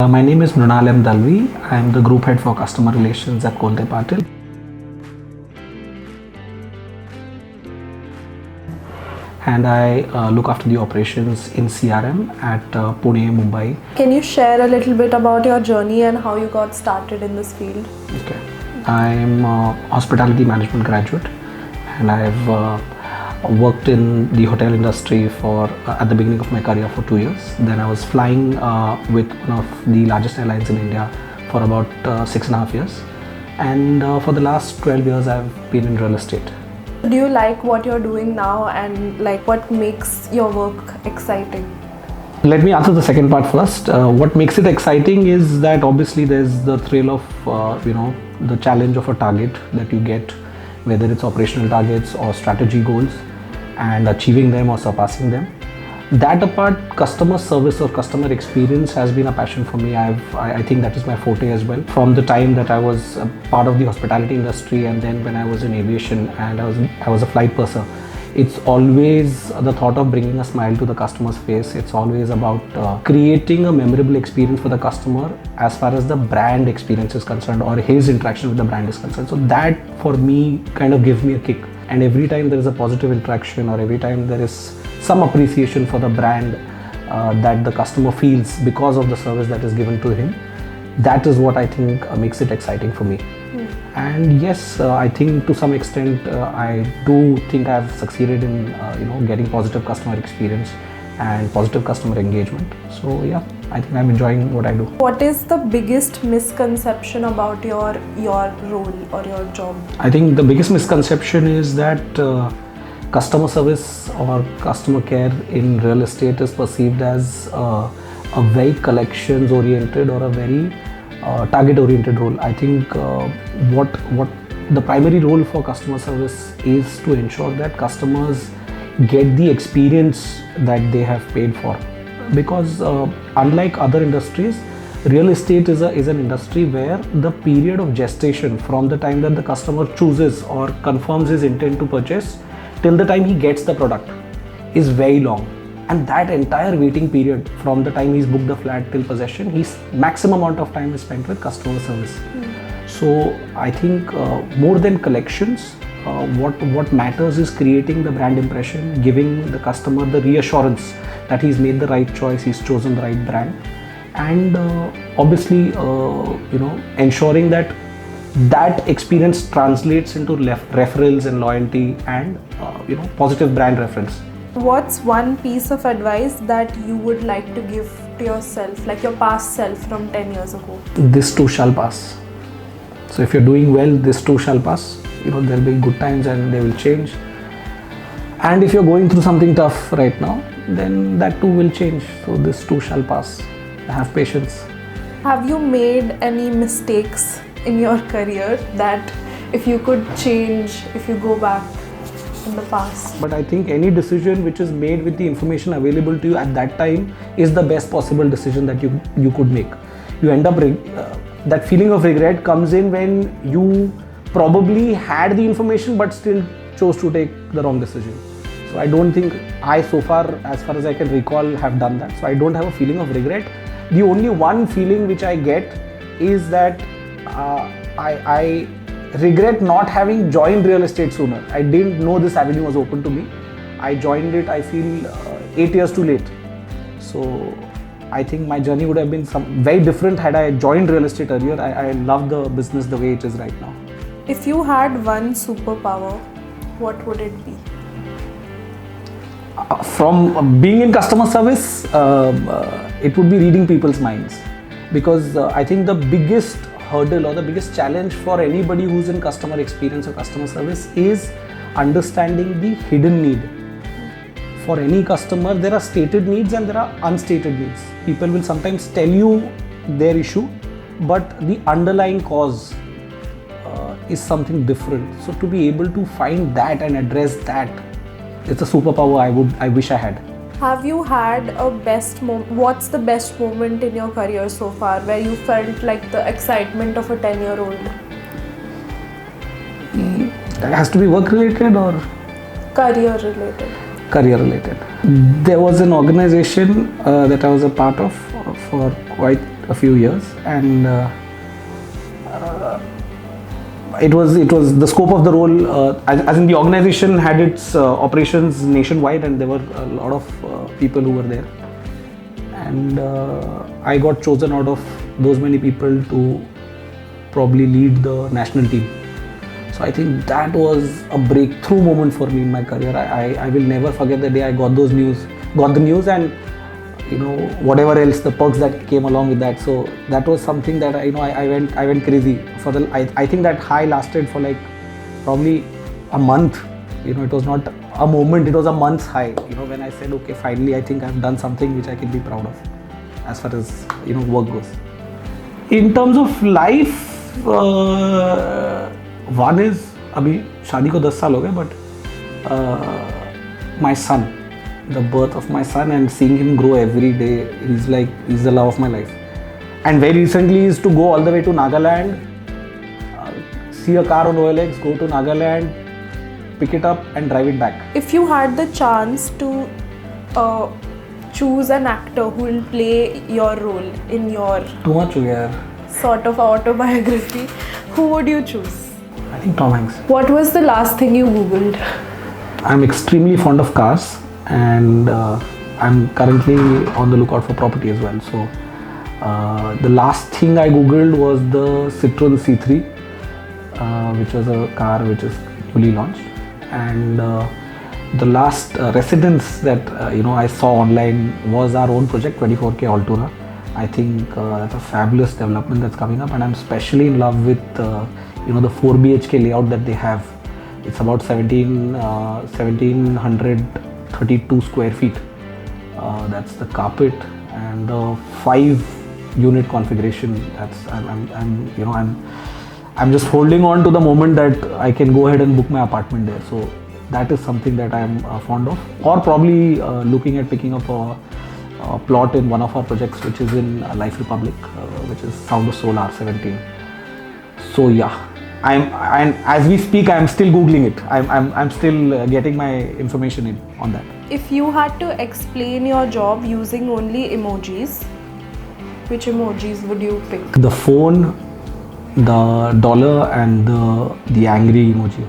My name is Mrunal M. Dalvi. I am the Group Head for Customer Relations at Kolte Patil. And I look after the operations in CRM at Pune, Mumbai. Can you share a little bit about your journey and how you got started in this field? Okay. I am a hospitality management graduate and I've worked in the hotel industry for at the beginning of my career for 2 years. Then I was flying with one of the largest airlines in India for about 6.5 years. And for the last 12 years, I've been in real estate. Do you like what you're doing now and like what makes your work exciting? Let me answer the second part first. What makes it exciting is that obviously there's the thrill of the challenge of a target that you get, whether it's operational targets or strategy goals, and achieving them or surpassing them. That apart, customer service or customer experience has been a passion for me. I think that is my forte as well. From the time that I was a part of the hospitality industry, and then when I was in aviation and I was a flight purser, it's always the thought of bringing a smile to the customer's face. It's always about creating a memorable experience for the customer as far as the brand experience is concerned or his interaction with the brand is concerned. So that for me kind of gives me a kick. And every time there is a positive interaction or every time there is some appreciation for the brand that the customer feels because of the service that is given to him, that is what I think makes it exciting for me. And yes, I think to some extent I do think I've succeeded in getting positive customer experience and positive customer engagement. So yeah, I think I'm enjoying what I do. What is the biggest misconception about your role or your job? I think the biggest misconception is that customer service or customer care in real estate is perceived as a very collections oriented or a very target oriented role. I think what the primary role for customer service is to ensure that customers get the experience that they have paid for, because unlike other industries, real estate is an industry where the period of gestation from the time that the customer chooses or confirms his intent to purchase till the time he gets the product is very long. And that entire waiting period from the time he's booked the flat till possession, his maximum amount of time is spent with customer service. So I think more than collections, what matters is creating the brand impression, giving the customer the reassurance that he's made the right choice, he's chosen the right brand, and obviously ensuring that that experience translates into referrals and loyalty and positive brand reference. What's one piece of advice that you would like to give to yourself, like your past self from 10 years ago? This too shall pass. So if you're doing well, this too shall pass. There'll be good times and they will change. And if you're going through something tough right now, then that too will change. So this too shall pass. Have patience. Have you made any mistakes in your career that if you could change, if you go back in the past? But I think any decision which is made with the information available to you at that time is the best possible decision that you could make. You end up that feeling of regret comes in when you probably had the information but still chose to take the wrong decision. So I don't think so far as I can recall, have done that. So I don't have a feeling of regret. The only one feeling which I get is that I regret not having joined real estate sooner. I didn't know this avenue was open to me. I joined it, I feel 8 years too late. So I think my journey would have been very different had I joined real estate earlier. I love the business the way it is right now. If you had one superpower, what would it be? From being in customer service, it would be reading people's minds, because I think the biggest hurdle or the biggest challenge for anybody who's in customer experience or customer service is understanding the hidden need. For any customer, there are stated needs and there are unstated needs. People will sometimes tell you their issue, but the underlying cause is something different. So to be able to find that and address that, it's a superpower I wish I had. Have you had a best moment? What's the best moment in your career so far where you felt like the excitement of a 10-year-old? That has to be work related or career related? Career related. There was an organization that I was a part of for quite a few years, and it was the scope of the role, as in the organization had its operations nationwide, and there were a lot of people who were there, and I got chosen out of those many people to probably lead the national team. So I think that was a breakthrough moment for me in my career. I will never forget the day I got the news, and whatever else, the perks that came along with that. So that was something that I went crazy for I think that high lasted for like probably a month. It was not a moment, it was a month's high, when I said, okay, finally I think I've done something which I can be proud of as far as work goes. In terms of life, one is अभी शादी को 10 साल हो गए, but my son, the birth of my son and seeing him grow every day, he's the love of my life. And very recently is to go all the way to Nagaland, see a car on OLX, go to Nagaland, pick it up and drive it back. If you had the chance to choose an actor who will play your role in your Too much हो गया यार. sort of autobiography, who would you choose? I think Tom Hanks. What was the last thing you googled? I'm extremely fond of cars, and I'm currently on the lookout for property as well. So the last thing I googled was the Citroen C3, which was a car which is newly launched, and the last residence that I saw online was our own project, 24K Altura. I think that's a fabulous development that's coming up, and I'm especially in love with the 4 BHK layout that they have. It's about 1732 square feet. That's the carpet, and the 5-unit configuration. I'm just holding on to the moment that I can go ahead and book my apartment there. So that is something that I'm fond of, or probably looking at picking up a plot in one of our projects, which is in Life Republic, which is Sound of Soul R17. So yeah, and as we speak, I'm still googling it. I'm still getting my information in on that. If you had to explain your job using only emojis, which emojis would you pick? The phone, the dollar, and the angry emoji.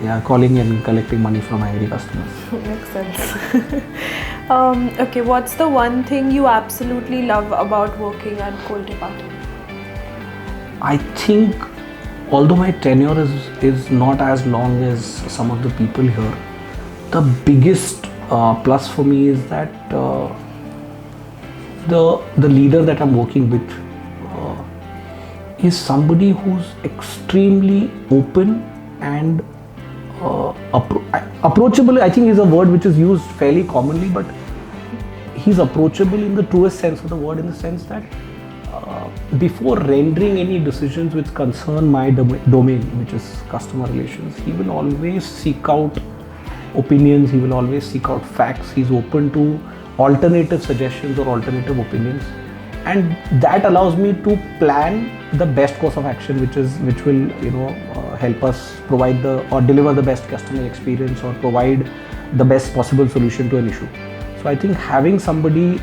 Yeah, calling and collecting money from angry customers. Makes sense. Okay, what's the one thing you absolutely love about working at Koltepat? I think, although my tenure is not as long as some of the people here, the biggest plus for me is that the leader that I'm working with is somebody who's extremely open and approachable. I think is a word which is used fairly commonly, but he's approachable in the truest sense of the word, in the sense that before rendering any decisions which concern my domain, which is customer relations, he will always seek out opinions, he will always seek out facts, he's open to alternative suggestions or alternative opinions, and that allows me to plan the best course of action, which will help us provide or deliver the best customer experience or provide the best possible solution to an issue. So I think having somebody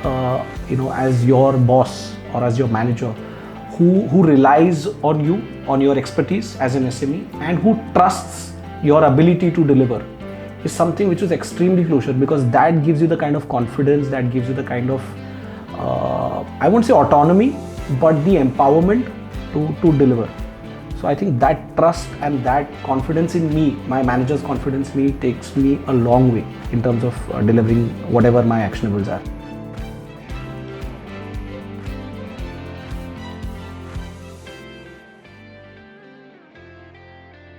as your boss or as your manager who relies on you, on your expertise as an SME, and who trusts your ability to deliver is something which is extremely crucial, because that gives you the kind of confidence, that gives you the kind of I won't say autonomy, but the empowerment to deliver. So I think that trust and that confidence in me, my manager's confidence in me, takes me a long way in terms of delivering whatever my actionables are.